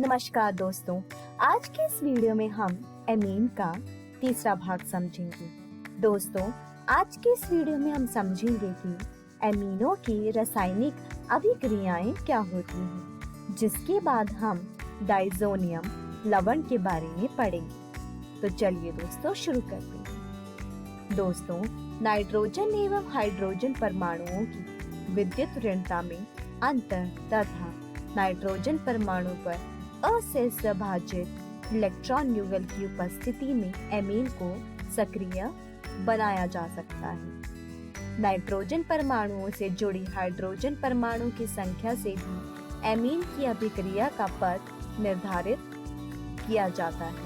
नमस्कार दोस्तों, आज के इस वीडियो में हम एमीन का तीसरा भाग समझेंगे। दोस्तों, आज के इस वीडियो में हम समझेंगे कि एमीनों की रासायनिक अभिक्रियाएं क्या होती हैं, जिसके बाद हम डाइज़ोनियम लवण के बारे में पढ़ेंगे। तो चलिए दोस्तों शुरू करते हैं। दोस्तों, नाइट्रोजन एवं हाइड्रोजन परमाणुओं की विद्युत ऋणता में अंतर तथा नाइट्रोजन परमाणु पर असहसभाजित इलेक्ट्रॉन युगल की उपस्थिति में एमीन को सक्रिय बनाया जा सकता है। नाइट्रोजन परमाणुओं से जुड़ी हाइड्रोजन परमाणु की संख्या से भी एमीन की अभिक्रिया का पथ निर्धारित किया जाता है।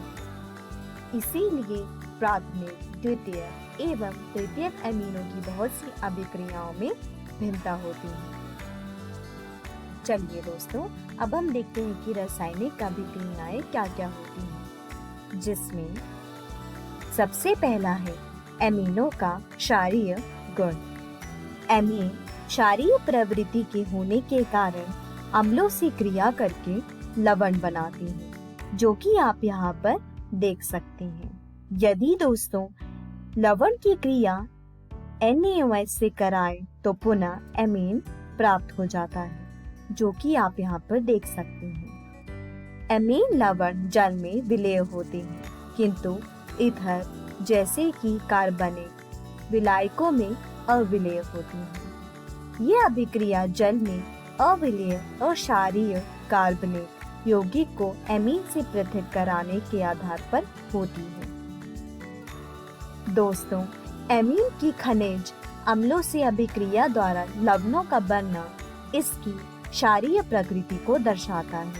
इसीलिए प्राथमिक, द्वितीयक एवं तृतीयक एमीनों की बहुत सी अभिक्रियाओं में भिन्नता होती है। चलिए दोस्तों, अब हम देखते हैं कि रासायनिक अभिक्रियाएं क्या क्या होती हैं, जिसमें सबसे पहला है एमीनों का क्षारीय गुण। एमीन क्षारीय प्रवृत्ति के होने के कारण अम्लों से क्रिया करके लवण बनाते हैं, जो कि आप यहाँ पर देख सकते हैं। यदि दोस्तों लवण की क्रिया NaOH से कराएं तो पुनः एमीन प्राप्त हो जाता है, जो कि आप यहाँ पर देख सकते हैं। एमीन लवण जल में विलेय होते हैं, किंतु ईथर जैसे कि कार्बनिक विलायकों में अविलेय होती है। ये अभिक्रिया जल में अविलेय और क्षारीय कार्बनिक यौगिक को एमीन से पृथक कराने के आधार पर होती है। दोस्तों, एमीन की खनिज अम्लों से अभिक्रिया द्वारा लवणों का बनना इसकी क्षारीय प्रकृति को दर्शाता है।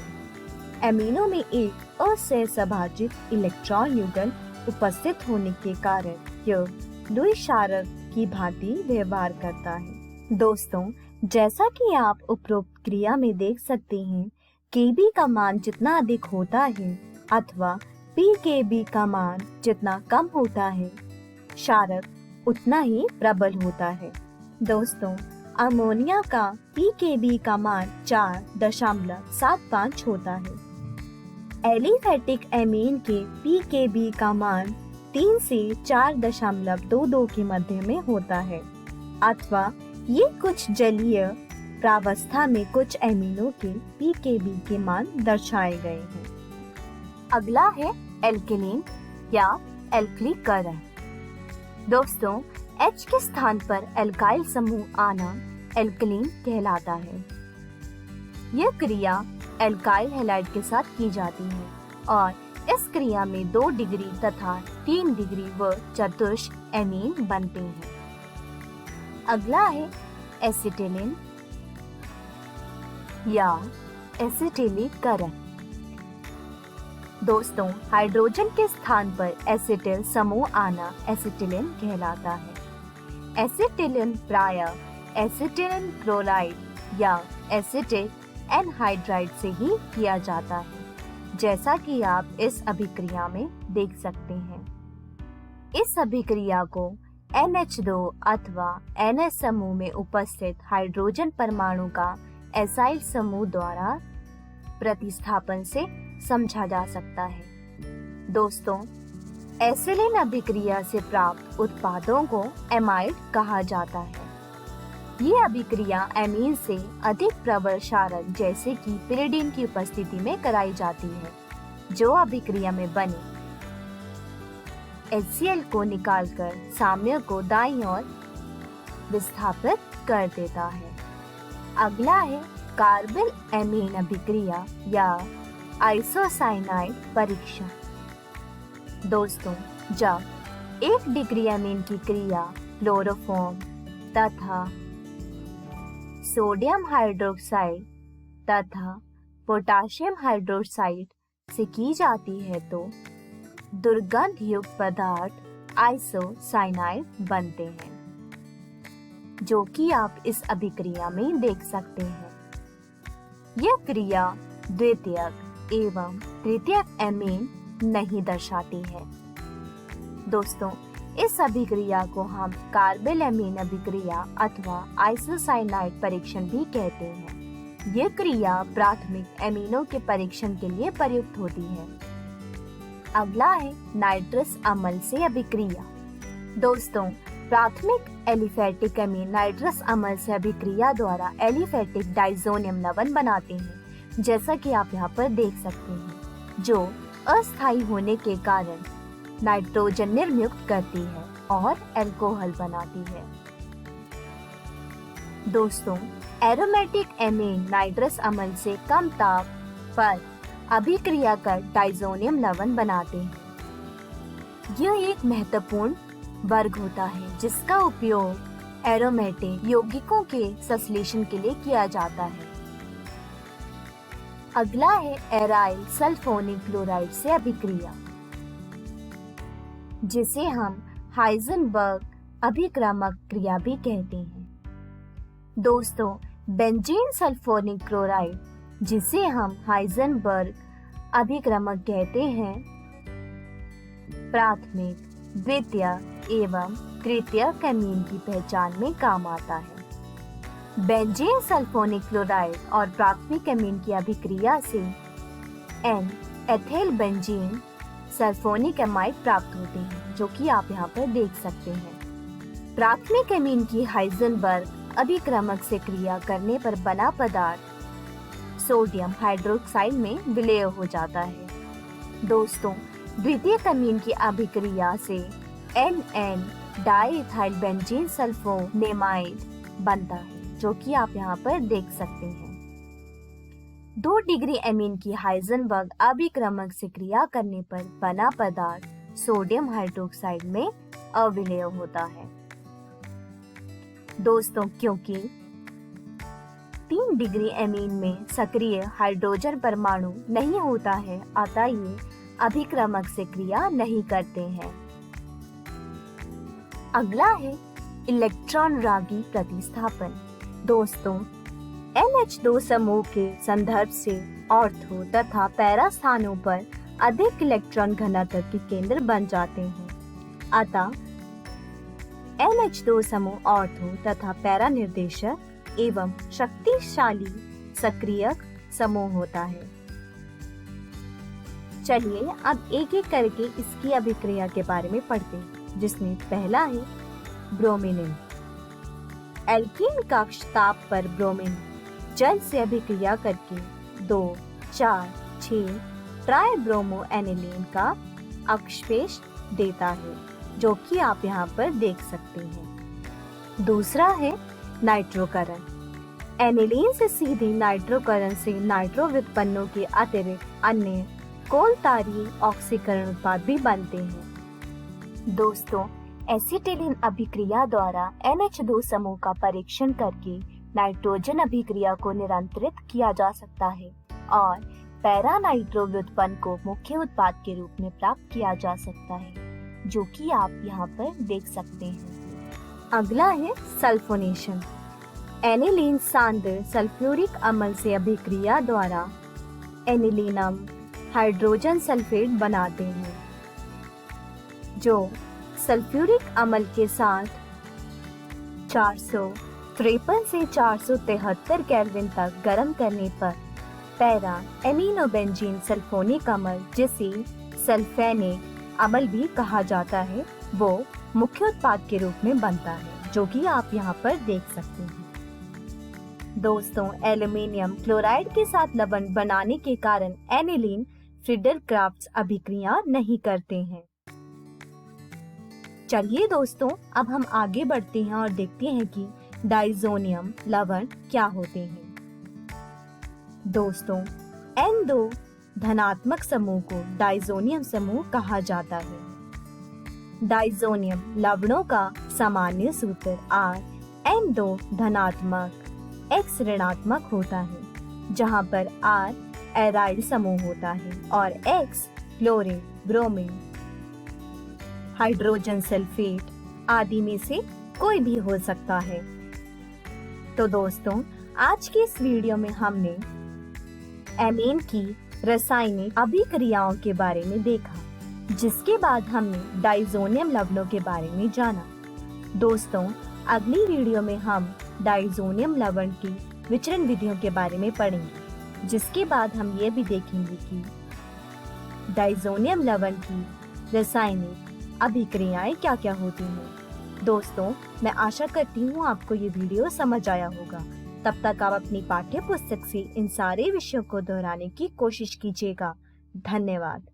एमीनों में एक असहसभाजित इलेक्ट्रॉन युगल उपस्थित होने के कारण यह लुईस क्षारक की भांति व्यवहार करता है। दोस्तों, जैसा कि आप उपरोक्त क्रिया में देख सकते हैं, Kb का मान जितना अधिक होता है अथवा pKb का मान जितना कम होता है, क्षारक उतना ही प्रबल होता है। दोस्तों, अमोनिया का pKb का मान 4.75 होता है। एलिफेटिक एमीन के pKb का मान 3 से 4.22 के मध्य में होता है, अथवा ये कुछ जलीय प्रावस्था में कुछ एमीनों के pKb के मान दर्शाए गए हैं। अगला है एल्केलिन या एल्कलीकरण। दोस्तों, H के स्थान पर एल्काइल समूह आना एल्कलीन कहलाता है। यह क्रिया एल्काइल हैलाइड के साथ की जाती है और इस क्रिया में 2 डिग्री तथा 3 डिग्री व चतुर्थ एमीन बनते हैं। अगला है एसिटिलीन या एसिटिलीकरण। दोस्तों, हाइड्रोजन के स्थान पर एसिटिल समूह आना एसिटिलीन कहलाता है। एसिटिलीन प्रायः एसिटिलीन क्लोराइड या एसिटिक एनहाइड्राइड से ही किया जाता है, जैसा कि आप इस अभिक्रिया में देख सकते हैं। इस अभिक्रिया को NH2 अथवा NH समूह में उपस्थित हाइड्रोजन परमाणु का एसाइल समूह द्वारा प्रतिस्थापन से समझा जा सकता है। दोस्तों, एसिलीन अभिक्रिया से प्राप्त उत्पादों को एमाइड कहा जाता है। ये अभिक्रिया एमीन से अधिक प्रबल क्षारक जैसे कि पिरिडीन की उपस्थिति में कराई जाती है, जो अभिक्रिया में बने HCl को निकालकर साम्य को दाईं ओर विस्थापित कर देता है। अगला है कार्बिल एमीन अभिक्रिया या आइसोसाइनाइड परीक्षण। दोस्तों, जब 1 डिग्री एमीन की क्रिया क्लोरोफॉर्म तथा सोडियम हाइड्रोक्साइड तथा पोटाशियम हाइड्रोक्साइड से की जाती है तो दुर्गंध युक्त पदार्थ आइसोसाइनाइड बनते हैं, जो कि आप इस अभिक्रिया में देख सकते हैं। यह क्रिया द्वितीयक एवं तृतीयक एमीन नहीं दर्शाती है। दोस्तों, इस अभिक्रिया को हम कार्बिल एमीन अभिक्रिया अथवा आइसोसाइनाइड परीक्षण भी कहते हैं। ये क्रिया प्राथमिक एमिनो के परीक्षण के लिए प्रयुक्त होती है। अगला है नाइट्रस अम्ल से अभिक्रिया। दोस्तों, प्राथमिक एलिफेटिक एमीन नाइट्रस अम्ल से अभिक्रिया द्वारा एलिफेटिक डाइजोनियम लवण बनाते हैं, जैसा कि आप यहाँ पर देख सकते हैं, जो अस्थायी होने के कारण नाइट्रोजन निर्मुक्त करती है और अल्कोहल बनाती है। दोस्तों, एरोमेटिक एमीन नाइट्रस अम्ल से कम ताप पर अभिक्रिया कर डाइजोनियम लवण बनाते हैं। यह एक महत्वपूर्ण वर्ग होता है जिसका उपयोग एरोमेटिक यौगिकों के संश्लेषण के लिए किया जाता है। अगला है एराइल सल्फोनिक क्लोराइड से अभिक्रिया, जिसे हम हाइजेनबर्ग अभिक्रामक क्रिया भी कहते हैं। दोस्तों, बेंजीन सल्फोनिक क्लोराइड, जिसे हम हाइजेनबर्ग अभिक्रामक कहते हैं, प्राथमिक, द्वितीयक एवं तृतीयक एमीन की पहचान में काम आता है। बेंजीन सल्फोनिक क्लोराइड और प्राथमिक एमीन की अभिक्रिया से N ethyl benzene sulphonic amide प्राप्त होते हैं, जो कि आप यहाँ पर देख सकते हैं। प्राथमिक एमीन की हाइजेनबर्ग अभिक्रामक से क्रिया करने पर बना पदार्थ सोडियम हाइड्रोक्साइड में विलय हो जाता है। दोस्तों, द्वितीयक एमीन की अभिक्रिया से NN डाइइथाइल बेंजीन सल्फोनेमाइड बनता है, जो कि आप यहाँ पर देख सकते हैं। 2 डिग्री एमीन की हाइजेनबर्ग अभिक्रामक से क्रिया करने पर बना पदार्थ सोडियम हाइड्रोक्साइड में अविलय होता है। दोस्तों, क्योंकि 3 डिग्री एमीन में सक्रिय हाइड्रोजन परमाणु नहीं होता है, अतः ये अभिक्रामक से क्रिया नहीं करते हैं। अगला है इलेक्ट्रॉन रागी प्रतिस्थापन। दोस्तों, NH2 समूह के संदर्भ से ऑर्थो तथा पैरा स्थानों पर अधिक इलेक्ट्रॉन घनत्व के केंद्र बन जाते हैं, अतः NH2 समूह ऑर्थो तथा पैरा निर्देशक एवं शक्तिशाली सक्रियक समूह होता है। चलिए अब एक एक करके इसकी अभिक्रिया के बारे में पढ़ते हैं, जिसमें पहला है ब्रोमीन। एल्कीन कक्ष ताप पर ब्रोमीन जल से अभिक्रिया करके 2, 4, 6 ट्राई ब्रोमो एनिलीन का अवशेष देता है, जो कि आप यहाँ पर देख सकते हैं। दूसरा है नाइट्रोकरण। एनिलीन से सीधे नाइट्रोकरण से नाइट्रो व्युत्पन्नों के अतिरिक्त अन्य कोलतारीय ऑक्सीकरण उत्पाद भी बनते हैं। दोस्तों, एसिटिलीन अभिक्रिया द्वारा NH2 समूह का परीक्षण करके नाइट्रोजन अभिक्रिया को नियंत्रित किया जा सकता है और पैरा नाइट्रो व्युत्पन्न को मुख्य उत्पाद के रूप में प्राप्त किया जा सकता है, जो कि आप यहाँ पर देख सकते हैं। अगला है सल्फोनेशन। एनिलीन सांद्र सल्फ्यूरिक अम्ल से अभिक्रिया द्वारा एनिलीनम हाइड्रोजन सल्फेट बनाते हैं, जो सल्फ्यूरिक अम्ल के साथ 453 से 473 केल्विन तक गर्म करने पर पैरा एमिनोबेंजीन सल्फोनिक अम्ल, जिसे सल्फेनिक अम्ल भी कहा जाता है, वो मुख्य उत्पाद के रूप में बनता है, जो कि आप यहाँ पर देख सकते हैं। दोस्तों, एल्युमिनियम क्लोराइड के साथ लवण बनाने के कारण एनिलीन फ्रीडल-क्राफ्ट अभिक्रिया नहीं करते हैं। चलिए दोस्तों, अब हम आगे बढ़ते हैं और देखते हैं कि डाइजोनियम लवण क्या होते हैं। दोस्तों, N2 धनात्मक समूह को डाइजोनियम समूह कहा जाता है। डाइजोनियम लवणों का सामान्य सूत्र R N2 धनात्मक X ऋणात्मक होता है, जहाँ पर R एराइल समूह होता है और X chlorine, bromine, hydrogen sulphate आदि में से कोई भी हो सकता है। तो दोस्तों, आज के इस वीडियो में हमने एमीन की रासायनिक अभिक्रियाओं के बारे में देखा, जिसके बाद हमने डाइजोनियम लवणों के बारे में जाना। दोस्तों, अगली वीडियो में हम डाइजोनियम लवण की विचरण विधियों के बारे में पढ़ेंगे, जिसके बाद हम ये भी देखेंगे कि डाइज़ोनियम लवण की रासायनिक अभिक्रियाएं क्या क्या होती हैं। दोस्तों, मैं आशा करती हूँ आपको ये वीडियो समझ आया होगा। तब तक आप अपनी पाठ्य पुस्तक से इन सारे विषयों को दोहराने की कोशिश कीजिएगा। धन्यवाद।